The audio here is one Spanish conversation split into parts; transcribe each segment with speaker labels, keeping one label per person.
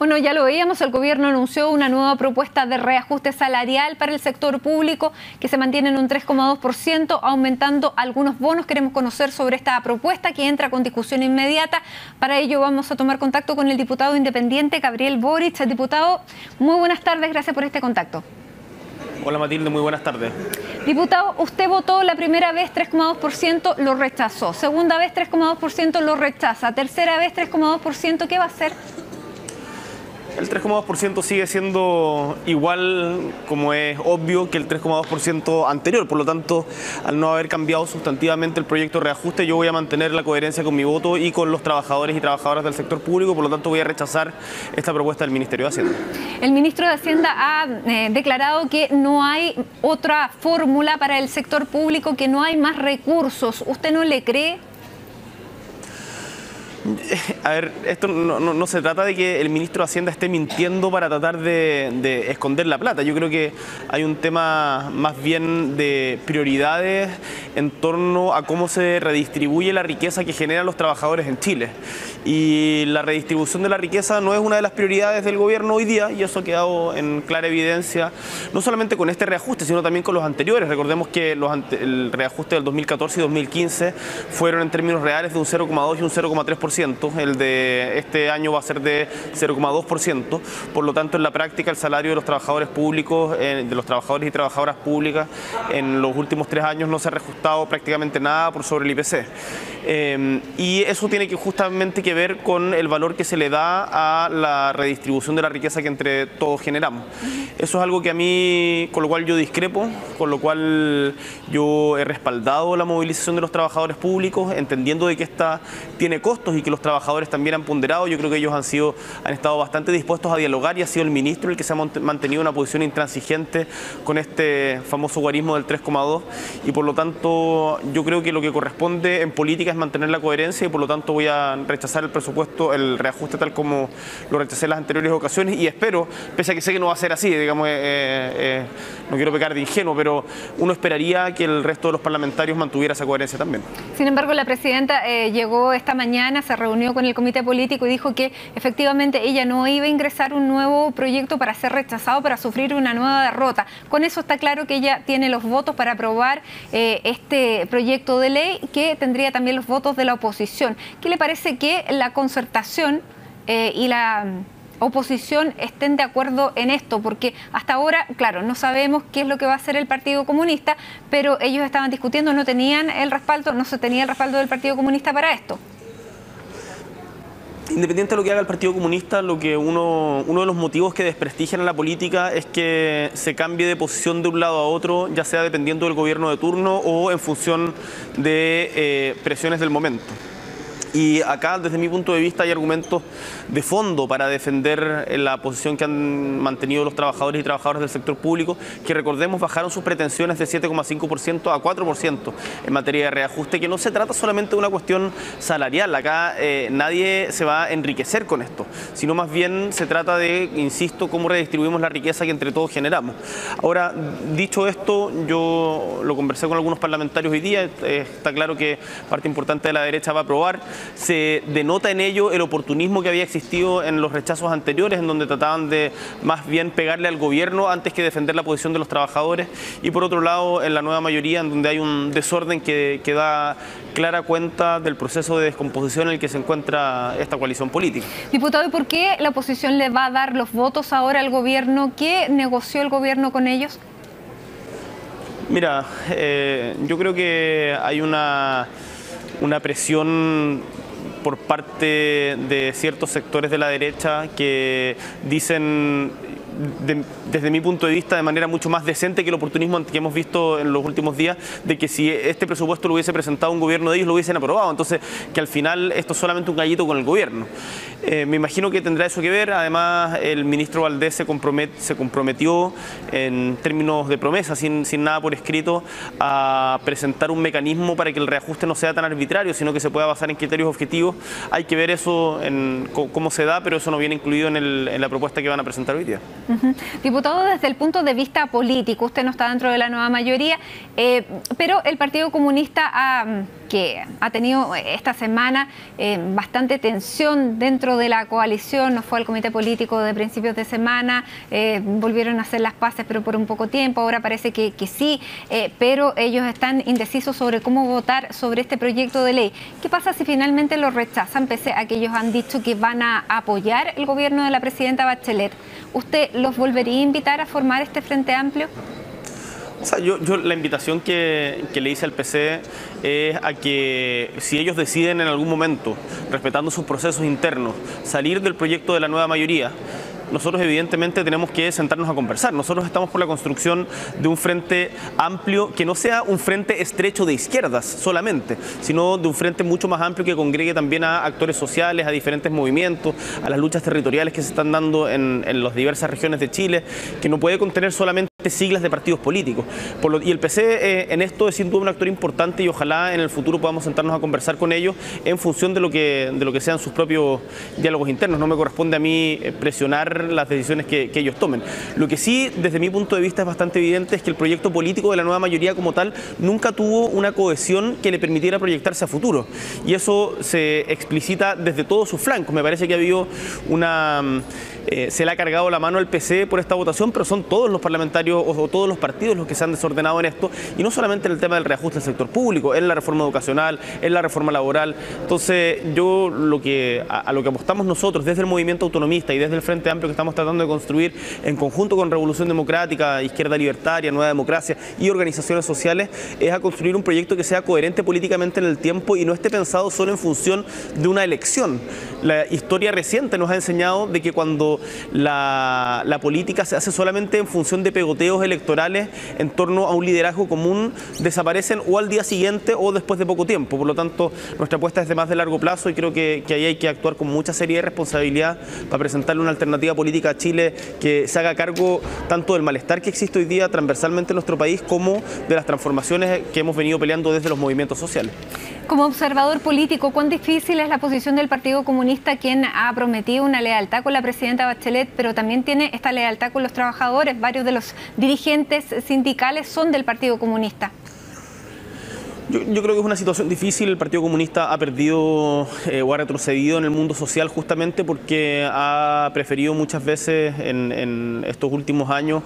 Speaker 1: Bueno, ya lo veíamos, el gobierno anunció una nueva propuesta de reajuste salarial para el sector público que se mantiene en un 3,2%, aumentando algunos bonos. Queremos conocer sobre esta propuesta que entra con discusión inmediata. Para ello vamos a tomar contacto con el diputado independiente Gabriel Boric. Diputado, muy buenas tardes, gracias por este contacto.
Speaker 2: Hola Matilde, muy buenas tardes.
Speaker 1: Diputado, usted votó la primera vez 3,2%, lo rechazó. Segunda vez 3,2%, lo rechaza. Tercera vez 3,2%, ¿qué va a hacer?
Speaker 2: El 3,2% sigue siendo igual, como es obvio, que el 3,2% anterior. Por lo tanto, al no haber cambiado sustantivamente el proyecto de reajuste, yo voy a mantener la coherencia con mi voto y con los trabajadores y trabajadoras del sector público. Por lo tanto, voy a rechazar esta propuesta del Ministerio de Hacienda.
Speaker 1: El ministro de Hacienda ha declarado que no hay otra fórmula para el sector público, que no hay más recursos. ¿Usted no le cree?
Speaker 2: A ver, esto no se trata de que el ministro de Hacienda esté mintiendo para tratar de esconder la plata. Yo creo que hay un tema más bien de prioridades en torno a cómo se redistribuye la riqueza que generan los trabajadores en Chile. Y la redistribución de la riqueza no es una de las prioridades del gobierno hoy día, y eso ha quedado en clara evidencia, no solamente con este reajuste, sino también con los anteriores. Recordemos que el reajuste del 2014 y 2015 fueron en términos reales de un 0,2 y un 0,3%. El de este año va a ser de 0,2%. Por lo tanto, en la práctica, el salario de los trabajadores públicos, de los trabajadores y trabajadoras públicas, en los últimos 3 años no se ha reajustado prácticamente nada por sobre el IPC. Y eso tiene justamente que ver con el valor que se le da a la redistribución de la riqueza que entre todos generamos. Eso es algo que a mí, con lo cual yo discrepo, con lo cual yo he respaldado la movilización de los trabajadores públicos, entendiendo de que esta tiene costos y que los trabajadores también han ponderado. Yo creo que ellos han estado bastante dispuestos a dialogar, y ha sido el ministro el que se ha mantenido una posición intransigente con este famoso guarismo del 3,2, y por lo tanto yo creo que lo que corresponde en política es mantener la coherencia, y por lo tanto voy a rechazar el presupuesto, el reajuste tal como lo rechacé en las anteriores ocasiones, y espero, pese a que sé que no va a ser así, digamos, no quiero pecar de ingenuo, pero uno esperaría que el resto de los parlamentarios mantuviera esa coherencia también.
Speaker 1: Sin embargo, la presidenta llegó esta mañana, se reunió con el comité político y dijo que efectivamente ella no iba a ingresar un nuevo proyecto para ser rechazado, para sufrir una nueva derrota. Con eso está claro que ella tiene los votos para aprobar este proyecto de ley, que tendría también los votos de la oposición. ¿Qué le parece que la concertación y la oposición estén de acuerdo en esto? Porque hasta ahora, claro, no sabemos qué es lo que va a hacer el Partido Comunista, pero ellos estaban discutiendo, no tenían el respaldo, no se tenía el respaldo del Partido Comunista para esto.
Speaker 2: Independiente de lo que haga el Partido Comunista, lo que uno de los motivos que desprestigian a la política es que se cambie de posición de un lado a otro, ya sea dependiendo del gobierno de turno o en función de presiones del momento. Y acá, desde mi punto de vista, hay argumentos de fondo para defender la posición que han mantenido los trabajadores y trabajadoras del sector público, que, recordemos, bajaron sus pretensiones de 7,5% a 4% en materia de reajuste, que no se trata solamente de una cuestión salarial. Acá nadie se va a enriquecer con esto, sino más bien se trata de, insisto, cómo redistribuimos la riqueza que entre todos generamos. Ahora, dicho esto, yo lo conversé con algunos parlamentarios hoy día, está claro que parte importante de la derecha va a aprobar. Se denota en ello el oportunismo que había existido en los rechazos anteriores, en donde trataban de más bien pegarle al gobierno antes que defender la posición de los trabajadores, y por otro lado en la nueva mayoría, en donde hay un desorden que da clara cuenta del proceso de descomposición en el que se encuentra esta coalición política.
Speaker 1: Diputado, ¿y por qué la oposición le va a dar los votos ahora al gobierno? ¿Qué negoció el gobierno con ellos?
Speaker 2: Mira, yo creo que hay una presión por parte de ciertos sectores de la derecha que dicen, desde mi punto de vista, de manera mucho más decente que el oportunismo que hemos visto en los últimos días, de que si este presupuesto lo hubiese presentado un gobierno de ellos, lo hubiesen aprobado. Entonces, que al final esto es solamente un gallito con el gobierno. Me imagino que tendrá eso que ver. Además, el ministro Valdés se comprometió en términos de promesa, sin nada por escrito, a presentar un mecanismo para que el reajuste no sea tan arbitrario, sino que se pueda basar en criterios objetivos. Hay que ver eso, cómo se da, pero eso no viene incluido en la propuesta que van a presentar hoy día.
Speaker 1: Diputado, desde el punto de vista político, usted no está dentro de la nueva mayoría, pero el Partido Comunista ha que ha tenido esta semana bastante tensión dentro de la coalición. No fue al comité político de principios de semana, volvieron a hacer las paces, pero por un poco tiempo. Ahora parece que sí, pero ellos están indecisos sobre cómo votar sobre este proyecto de ley. ¿Qué pasa si finalmente lo rechazan, pese a que ellos han dicho que van a apoyar el gobierno de la presidenta Bachelet? ¿Usted los volvería a invitar a formar este Frente Amplio?
Speaker 2: O sea, yo la invitación que le hice al PC es a que si ellos deciden en algún momento, respetando sus procesos internos, salir del proyecto de la nueva mayoría, nosotros evidentemente tenemos que sentarnos a conversar. Nosotros estamos por la construcción de un frente amplio que no sea un frente estrecho de izquierdas solamente, sino de un frente mucho más amplio que congregue también a actores sociales, a diferentes movimientos, a las luchas territoriales que se están dando en las diversas regiones de Chile, que no puede contener solamente siglas de partidos políticos. Y el PC en esto es sin duda un actor importante y ojalá en el futuro podamos sentarnos a conversar con ellos en función de lo que sean sus propios diálogos internos. No me corresponde a mí presionar las decisiones que ellos tomen. Lo que sí, desde mi punto de vista, es bastante evidente es que el proyecto político de la nueva mayoría como tal nunca tuvo una cohesión que le permitiera proyectarse a futuro. Y eso se explicita desde todos sus flancos. Me parece que ha habido se le ha cargado la mano al PC por esta votación, pero son todos los parlamentarios o todos los partidos los que se han desordenado en esto, y no solamente en el tema del reajuste del sector público, en la reforma educacional, en la reforma laboral. Entonces yo a lo que apostamos nosotros desde el movimiento autonomista y desde el Frente Amplio que estamos tratando de construir en conjunto con Revolución Democrática, Izquierda Libertaria, Nueva Democracia y organizaciones sociales, es a construir un proyecto que sea coherente políticamente en el tiempo y no esté pensado solo en función de una elección. La historia reciente nos ha enseñado de que cuando la política se hace solamente en función de pegoteos electorales en torno a un liderazgo común, desaparecen o al día siguiente o después de poco tiempo. Por lo tanto, nuestra apuesta es de más de largo plazo y creo que ahí hay que actuar con mucha seriedad y responsabilidad para presentarle una alternativa política a Chile que se haga cargo tanto del malestar que existe hoy día transversalmente en nuestro país como de las transformaciones que hemos venido peleando desde los movimientos sociales.
Speaker 1: Como observador político, ¿cuán difícil es la posición del Partido Comunista, quien ha prometido una lealtad con la presidenta Bachelet, pero también tiene esta lealtad con los trabajadores? Varios de los dirigentes sindicales son del Partido Comunista.
Speaker 2: Yo creo que es una situación difícil. El Partido Comunista ha perdido o ha retrocedido en el mundo social justamente porque ha preferido muchas veces en estos últimos años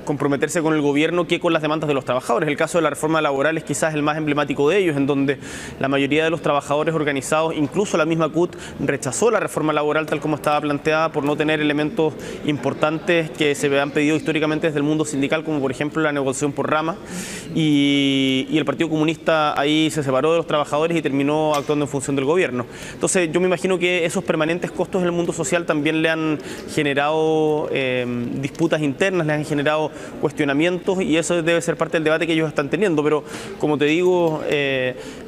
Speaker 2: comprometerse con el gobierno que con las demandas de los trabajadores. El caso de la reforma laboral es quizás el más emblemático de ellos, en donde la mayoría de los trabajadores organizados, incluso la misma CUT, rechazó la reforma laboral tal como estaba planteada por no tener elementos importantes que se habían pedido históricamente desde el mundo sindical, como por ejemplo la negociación por rama, y el Partido Comunista ahí se separó de los trabajadores y terminó actuando en función del gobierno. Entonces yo me imagino que esos permanentes costos en el mundo social también le han generado disputas internas, le han generado cuestionamientos, y eso debe ser parte del debate que ellos están teniendo. Pero como te digo,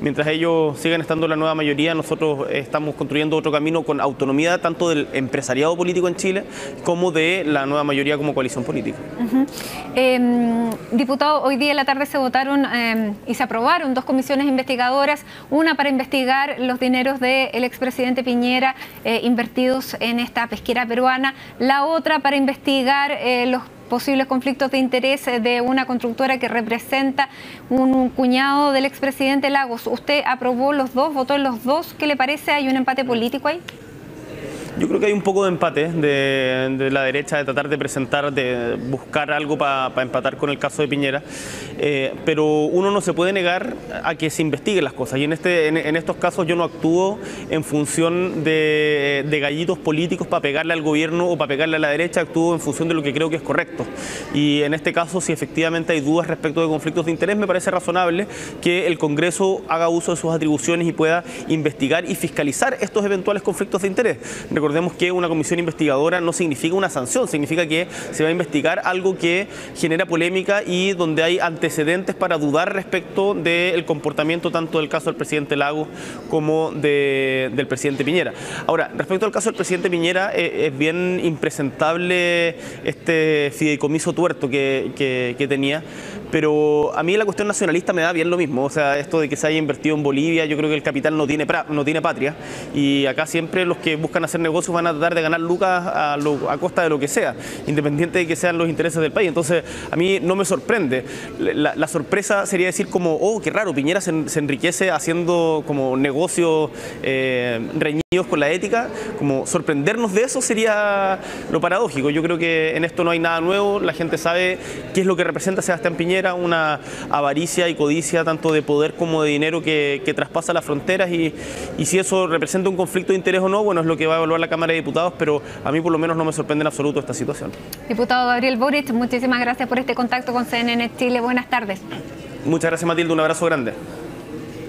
Speaker 2: mientras ellos sigan estando en la nueva mayoría, nosotros estamos construyendo otro camino con autonomía tanto del empresariado político en Chile como de la nueva mayoría como coalición política.
Speaker 1: Diputado, hoy día en la tarde se votaron y se aprobaron dos comisiones investigadoras, una para investigar los dineros del expresidente Piñera invertidos en esta pesquera peruana, la otra para investigar los posibles conflictos de interés de una constructora que representa un cuñado del expresidente Lagos. ¿Usted aprobó los dos, votó en los dos? ¿Qué le parece? ¿Hay un empate político ahí?
Speaker 2: Yo creo que hay un poco de empate de la derecha de tratar de presentar, de buscar algo para empatar con el caso de Piñera, pero uno no se puede negar a que se investiguen las cosas, y en estos casos yo no actúo en función de gallitos políticos para pegarle al gobierno o para pegarle a la derecha, actúo en función de lo que creo que es correcto. Y en este caso, si efectivamente hay dudas respecto de conflictos de interés, me parece razonable que el Congreso haga uso de sus atribuciones y pueda investigar y fiscalizar estos eventuales conflictos de interés. Recordemos que una comisión investigadora no significa una sanción, significa que se va a investigar algo que genera polémica y donde hay antecedentes para dudar respecto del comportamiento tanto del caso del presidente Lagos como del presidente Piñera. Ahora, respecto al caso del presidente Piñera, es bien impresentable este fideicomiso tuerto que tenía, pero a mí la cuestión nacionalista me da bien lo mismo. O sea, esto de que se haya invertido en Bolivia, yo creo que el capital no tiene patria, y acá siempre los que buscan hacer negocios van a tratar de ganar lucas a costa de lo que sea, independiente de que sean los intereses del país. Entonces, a mí no me sorprende. La sorpresa sería decir como, oh, qué raro, Piñera se enriquece haciendo como negocios reñidos con la ética. Como sorprendernos de eso sería lo paradójico. Yo creo que en esto no hay nada nuevo. La gente sabe qué es lo que representa Sebastián Piñera, una avaricia y codicia tanto de poder como de dinero que traspasa las fronteras, y si eso representa un conflicto de interés o no, bueno, es lo que va a evaluar la Cámara de Diputados, pero a mí por lo menos no me sorprende en absoluto esta situación.
Speaker 1: Diputado Gabriel Boric, muchísimas gracias por este contacto con CNN Chile. Buenas tardes.
Speaker 2: Muchas gracias, Matilde, un abrazo grande.